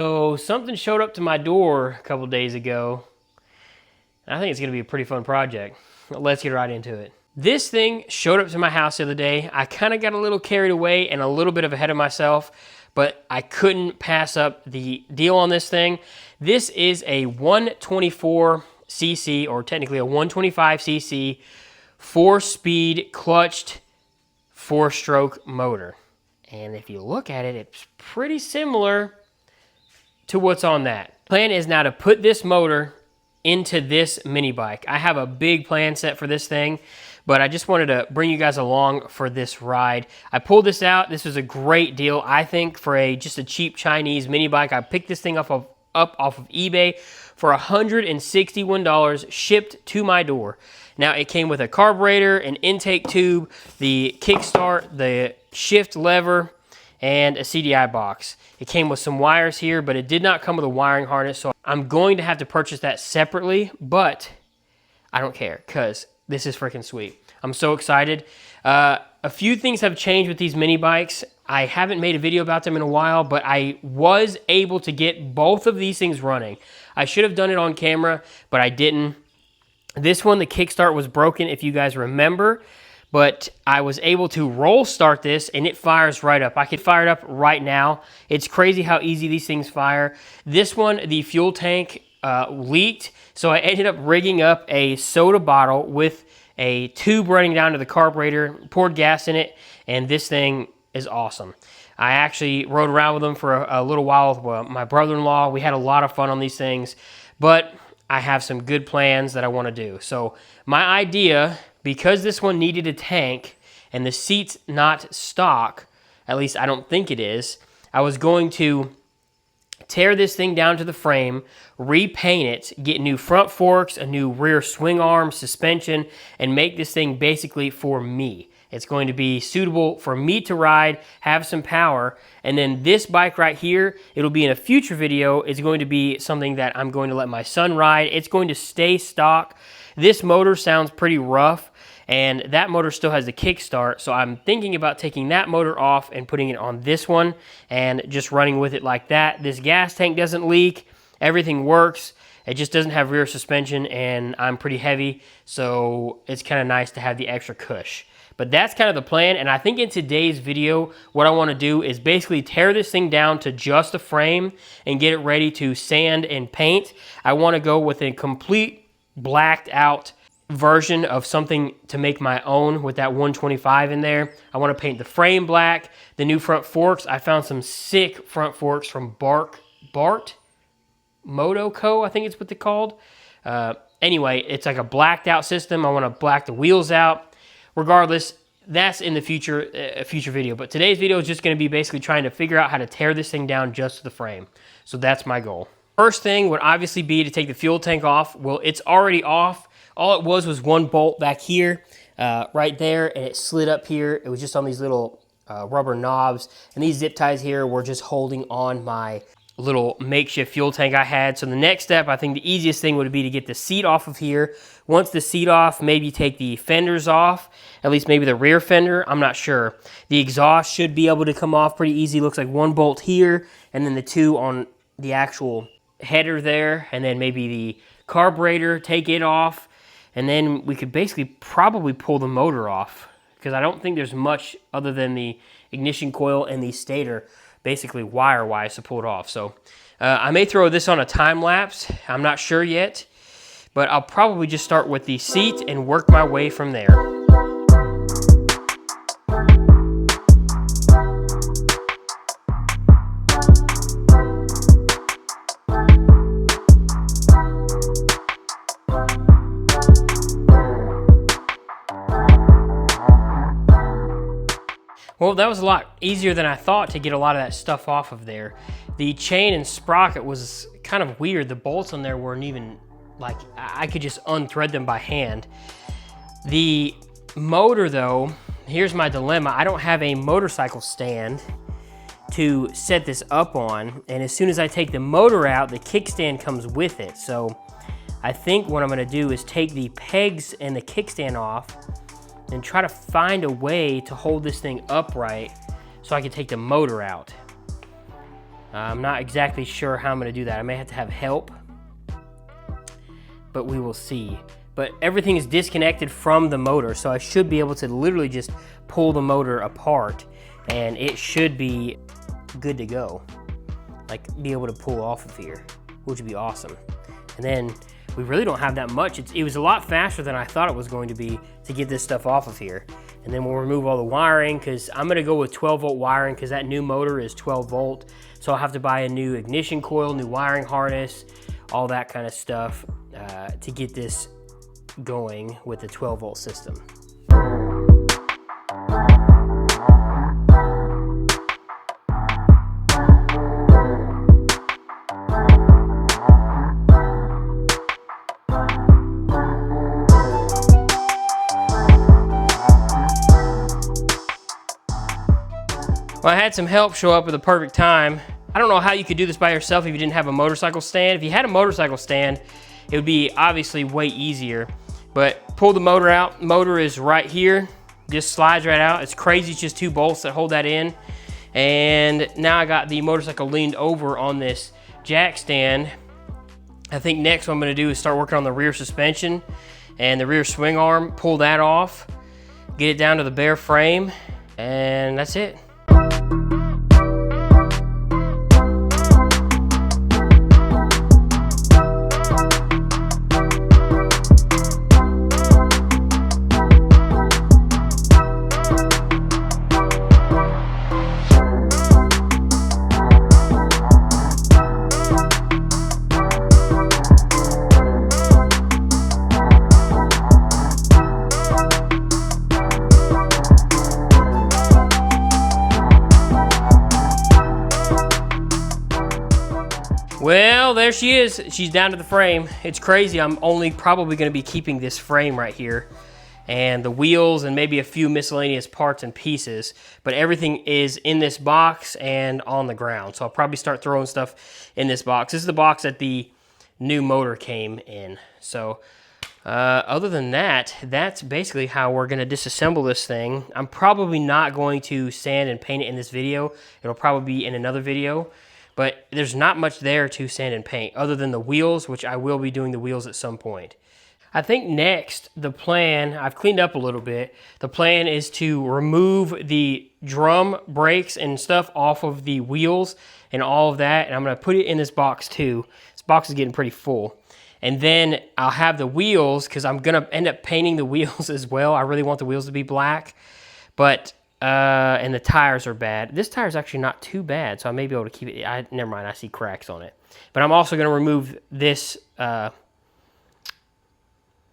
So something showed up to my door a couple days ago. I think it's gonna be a pretty fun project. Let's get right into it. This thing showed up to my house the other day. I kind of got a little carried away and a little bit of ahead of myself, but I couldn't pass up the deal on this thing. This is a 124cc, or technically a 125cc, 4-speed clutched 4-stroke motor. And if you look at it, it's pretty similar to what's on that. Plan is now to put this motor into this mini bike. I have a big plan set for this thing, but I just wanted to bring you guys along for this ride. I pulled this out. This was a great deal, I think, for just a cheap Chinese mini bike. I picked this thing up off of eBay for $161, shipped to my door. Now, it came with a carburetor, an intake tube, the kickstart, the shift lever, and a CDI box. It came with some wires here, but it did not come with a wiring harness, so I'm going to have to purchase that separately, but I don't care because this is freaking sweet. I'm so excited. A few things have changed with these mini bikes. I haven't made a video about them in a while, but I was able to get both of these things running. I should have done it on camera, but I didn't. This one, the kickstart was broken, if you guys remember, but I was able to roll start this and it fires right up. I could fire it up right now. It's crazy how easy these things fire. This one, the fuel tank leaked, so I ended up rigging up a soda bottle with a tube running down to the carburetor, poured gas in it, and this thing is awesome. I actually rode around with them for a little while with my brother-in-law. We had a lot of fun on these things, but I have some good plans that I want to do. So my idea, because this one needed a tank and the seat's not stock, at least I don't think it is, I was going to tear this thing down to the frame, repaint it, get new front forks, a new rear swing arm, suspension, and make this thing basically for me. It's going to be suitable for me to ride, have some power, and then this bike right here, it'll be in a future video. It's going to be something that I'm going to let my son ride. It's going to stay stock. This motor sounds pretty rough, and that motor still has the kickstart, so I'm thinking about taking that motor off and putting it on this one and just running with it like that. This gas tank doesn't leak. Everything works. It just doesn't have rear suspension, and I'm pretty heavy, so it's kind of nice to have the extra cush. But that's kind of the plan, and I think in today's video, what I want to do is basically tear this thing down to just a frame and get it ready to sand and paint. I want to go with a complete blacked out version of something to make my own with that 125 in there. I want to paint the frame black, the new front forks. I found some sick front forks from Bart Moto Co., I think it's what they're called. Anyway, it's like a blacked out system. I want to black the wheels out. Regardless, that's in the future, a future video. But today's video is just going to be basically trying to figure out how to tear this thing down just to the frame. So that's my goal. First thing would obviously be to take the fuel tank off. Well, it's already off. All it was one bolt back here, right there, and it slid up here. It was just on these little rubber knobs. And these zip ties here were just holding on my little makeshift fuel tank I had. So the next step, I think the easiest thing would be to get the seat off of here. Once the seat off, maybe take the fenders off, at least maybe the rear fender, I'm not sure. The exhaust should be able to come off pretty easy. Looks like one bolt here, and then the two on the actual header there, and then maybe the carburetor, take it off, and then we could basically probably pull the motor off, because I don't think there's much other than the ignition coil and the stator, basically wire-wise, to pull it off. So I may throw this on a time lapse. I'm not sure yet, but I'll probably just start with the seat and work my way from there. Well, that was a lot easier than I thought to get a lot of that stuff off of there. The chain and sprocket was kind of weird. The bolts on there weren't even, like, I could just unthread them by hand. The motor though, here's my dilemma. I don't have a motorcycle stand to set this up on, and as soon as I take the motor out, the kickstand comes with it. So I think what I'm gonna do is take the pegs and the kickstand off and try to find a way to hold this thing upright so I can take the motor out. I'm not exactly sure how I'm gonna do that. I may have to have help, but we will see. But everything is disconnected from the motor, so I should be able to literally just pull the motor apart and it should be good to go. Like, be able to pull off of here, which would be awesome. And then we really don't have that much. It was a lot faster than I thought it was going to be to get this stuff off of here. And then we'll remove all the wiring, because I'm gonna go with 12-volt wiring, because that new motor is 12-volt. So I'll have to buy a new ignition coil, new wiring harness, all that kind of stuff to get this going with the 12-volt system. Well, I had some help show up at the perfect time. I don't know how you could do this by yourself if you didn't have a motorcycle stand. If you had a motorcycle stand, it would be obviously way easier. But pull the motor out. Motor is right here. Just slides right out. It's crazy, it's just 2 bolts that hold that in. And now I got the motorcycle leaned over on this jack stand. I think next what I'm gonna do is start working on the rear suspension and the rear swing arm, pull that off, get it down to the bare frame, and that's it. Well, there she is. She's down to the frame. It's crazy. I'm only probably going to be keeping this frame right here and the wheels and maybe a few miscellaneous parts and pieces, but everything is in this box and on the ground. So I'll probably start throwing stuff in this box. This is the box that the new motor came in. So other than that, that's basically how we're going to disassemble this thing. I'm probably not going to sand and paint it in this video. It'll probably be in another video. But there's not much there to sand and paint other than the wheels, which I will be doing the wheels at some point. I think next, the plan, I've cleaned up a little bit. The plan is to remove the drum brakes and stuff off of the wheels and all of that. And I'm gonna put it in this box too. This box is getting pretty full. And then I'll have the wheels, because I'm gonna end up painting the wheels as well. I really want the wheels to be black. But and the tires are bad. This tire is actually not too bad, so I may be able to keep it. Never mind, I see cracks on it. But I'm also going to remove this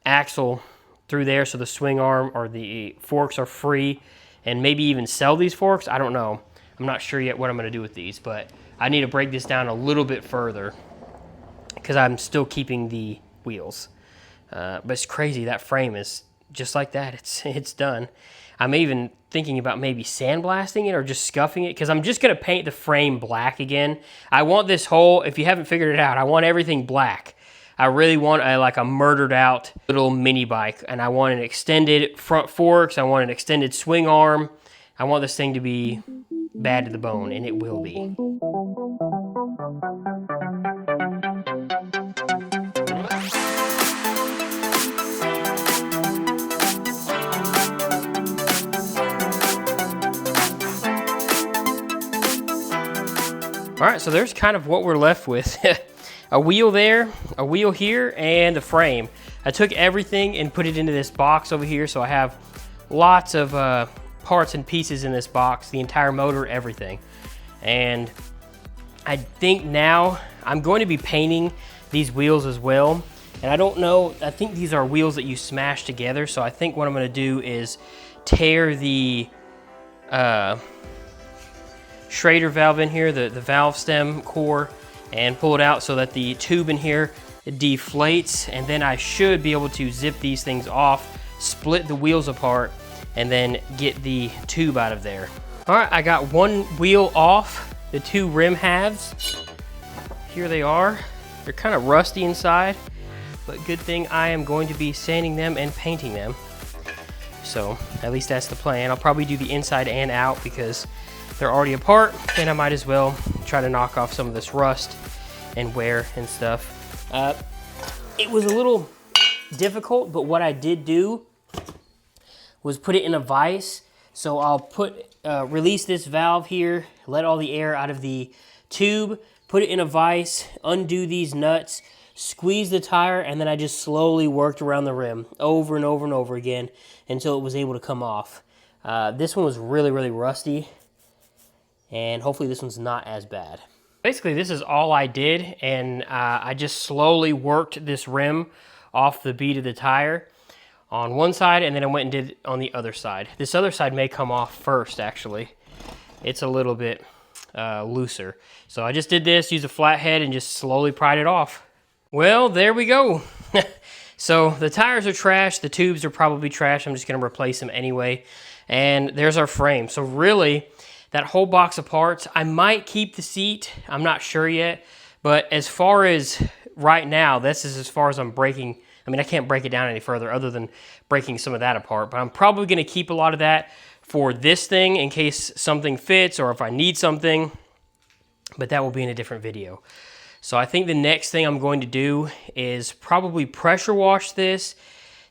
axle through there, so the swing arm or the forks are free, and maybe even sell these forks. I don't know. I'm not sure yet what I'm going to do with these, but I need to break this down a little bit further because I'm still keeping the wheels. But it's crazy. That frame is just like that. It's done. I'm even thinking about maybe sandblasting it or just scuffing it, because I'm just going to paint the frame black again. I want this whole, if you haven't figured it out, I want everything black. I really want like a murdered out little mini bike, and I want an extended front forks. I want an extended swing arm. I want this thing to be bad to the bone, and it will be. All right, so there's kind of what we're left with. A wheel there, a wheel here, and a frame. I took everything and put it into this box over here, so I have lots of parts and pieces in this box, the entire motor, everything. And I think now I'm going to be painting these wheels as well. And I don't know, I think these are wheels that you smash together, so I think what I'm gonna do is tear the Schrader valve in here, the valve stem core, and pull it out so that the tube in here deflates, and then I should be able to zip these things off, split the wheels apart, and then get the tube out of there. All right, I got one wheel off, the 2 rim halves. Here they are. They're kind of rusty inside, but good thing I am going to be sanding them and painting them. So at least that's the plan. I'll probably do the inside and out because they're already apart, then I might as well try to knock off some of this rust and wear and stuff. It was a little difficult, but what I did do was put it in a vise. So I'll release this valve here, let all the air out of the tube, put it in a vise, undo these nuts, squeeze the tire, and then I just slowly worked around the rim over and over and over again until it was able to come off. This one was really, really rusty, and hopefully this one's not as bad. Basically, this is all I did, and I just slowly worked this rim off the bead of the tire on one side, and then I went and did it on the other side. This other side may come off first, actually. It's a little bit looser. So I just did this, used a flathead, and just slowly pried it off. Well, there we go. So the tires are trash, the tubes are probably trash. I'm just gonna replace them anyway. And there's our frame. So really, that whole box of parts, I might keep the seat. I'm not sure yet. But as far as right now, this is as far as I'm breaking. I mean, I can't break it down any further other than breaking some of that apart. But I'm probably gonna keep a lot of that for this thing in case something fits or if I need something. But that will be in a different video. So I think the next thing I'm going to do is probably pressure wash this,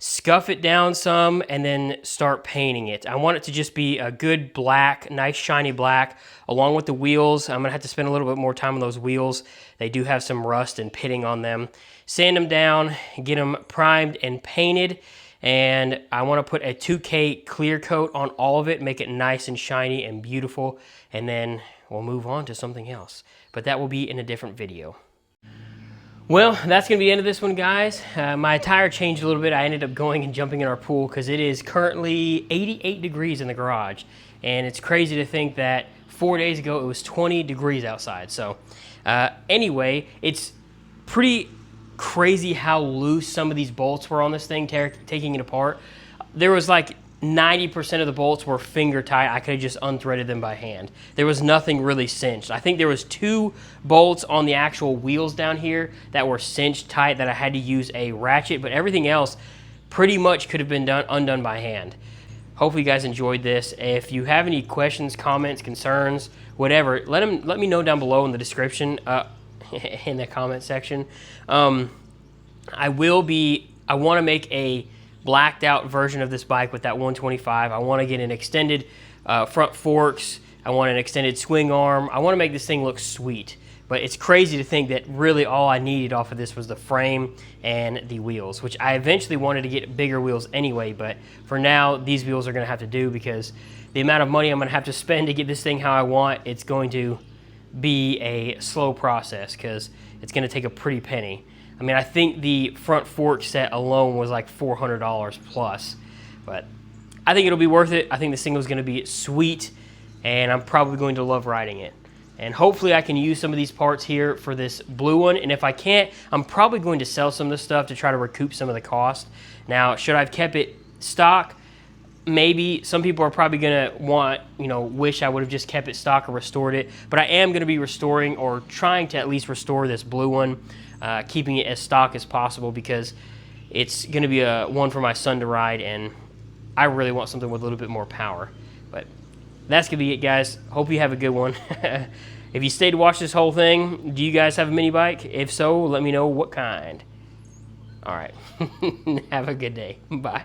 scuff it down some, and then start painting it. I want it to just be a good black, nice shiny black, along with the wheels. I'm gonna have to spend a little bit more time on those wheels. They do have some rust and pitting on them. Sand them down, get them primed and painted, and I wanna put a 2K clear coat on all of it, make it nice and shiny and beautiful, and then we'll move on to something else. But that will be in a different video. Well, that's going to be the end of this one, guys. My tire changed a little bit. I ended up going and jumping in our pool because it is currently 88 degrees in the garage. And it's crazy to think that 4 days ago it was 20 degrees outside. So anyway, it's pretty crazy how loose some of these bolts were on this thing, taking it apart. There was like 90% of the bolts were finger tight. I could have just unthreaded them by hand. There was nothing really cinched. I think there was 2 bolts on the actual wheels down here that were cinched tight that I had to use a ratchet, but everything else pretty much could have been undone by hand. Hopefully you guys enjoyed this. If you have any questions, comments, concerns, whatever, let me know down below in the description, in the comment section. I want to make a blacked out version of this bike with that 125. I want to get an extended front forks. I want an extended swing arm. I want to make this thing look sweet. But it's crazy to think that really all I needed off of this was the frame and the wheels, which I eventually wanted to get bigger wheels anyway. But for now, these wheels are going to have to do because the amount of money I'm going to have to spend to get this thing how I want, it's going to be a slow process because it's going to take a pretty penny. I mean, I think the front fork set alone was like $400 plus, but I think it'll be worth it. I think this thing is going to be sweet, and I'm probably going to love riding it. And hopefully I can use some of these parts here for this blue one, and if I can't, I'm probably going to sell some of this stuff to try to recoup some of the cost. Now, should I have kept it stock? Maybe. Some people are probably going to wish I would have just kept it stock or restored it, but I am going to be restoring or trying to at least restore this blue one. Keeping it as stock as possible because it's going to be one for my son to ride, and I really want something with a little bit more power. But that's going to be it, guys. Hope you have a good one. If you stayed to watch this whole thing, do you guys have a mini bike? If so, let me know what kind. All right. Have a good day. Bye.